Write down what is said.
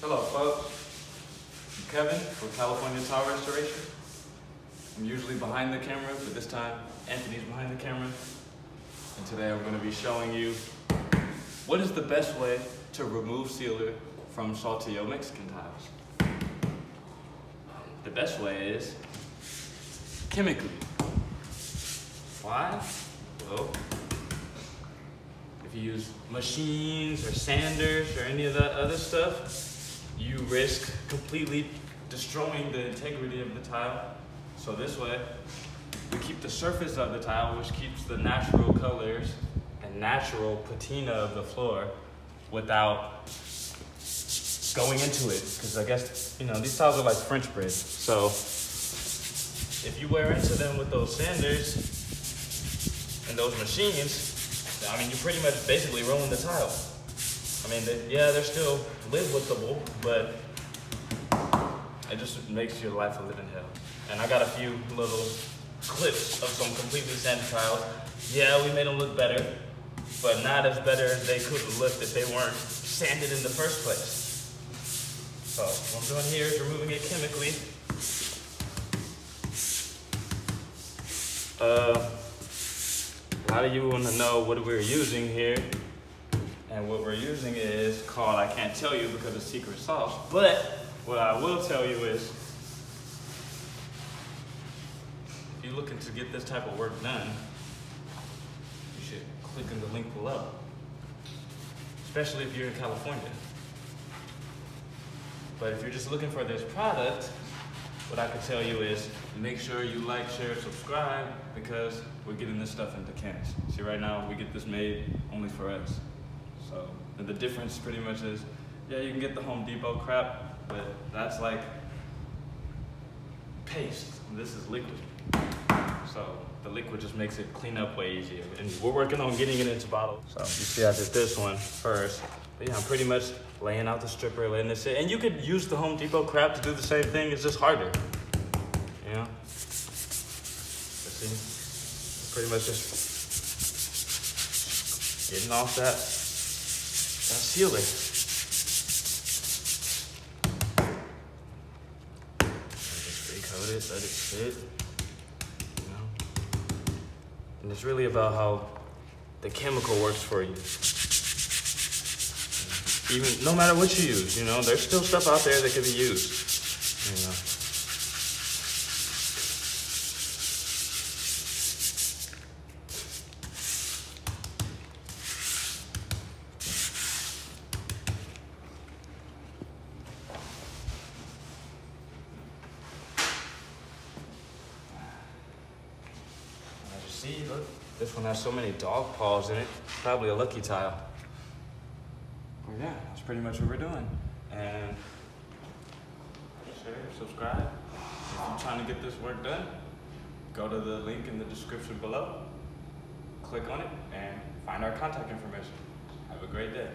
Hello folks, I'm Kevin with California Tile Restoration. I'm usually behind the camera, but this time Anthony's behind the camera. And today I'm going to be showing you what is the best way to remove sealer from Saltillo Mexican tiles. The best way is chemically. Why? Well, if you use machines or sanders or any of that other stuff, you risk completely destroying the integrity of the tile. So this way, we keep the surface of the tile, which keeps the natural colors and natural patina of the floor without going into it. Because I guess, you know, these tiles are like French bread. So if you wear into them with those sanders and those machines, I mean, you pretty much basically ruin the tile. I mean, they're still livable, but it just makes your life a living hell. And I got a few little clips of some completely sanded tiles. Yeah, we made them look better, but not as better as they could have looked if they weren't sanded in the first place. So what I'm doing here is removing it chemically. A lot of you want to know what we're using here. And what we're using is called, I can't tell you because it's secret sauce, but what I will tell you is, if you're looking to get this type of work done, you should click on the link below, especially if you're in California. But if you're just looking for this product, what I can tell you is make sure you like, share, subscribe, because we're getting this stuff into cans. See, right now we get this made only for us. So the difference pretty much is, yeah, you can get the Home Depot crap, but that's like paste. This is liquid. So the liquid just makes it clean up way easier. And we're working on getting it into bottles. So you see I did this one first. But yeah, I'm pretty much laying out the stripper, letting it sit. And you could use the Home Depot crap to do the same thing, it's just harder. You know? Let's see. Pretty much just getting off that sealer. Just recoat it, let it sit. You know? And it's really about how the chemical works for you. Even no matter what you use, you know, there's still stuff out there that can be used. You know. See, look, this one has so many dog paws in it. Probably a lucky tile. Well, yeah, that's pretty much what we're doing. And share, subscribe. If you're trying to get this work done, go to the link in the description below, click on it, and find our contact information. Have a great day.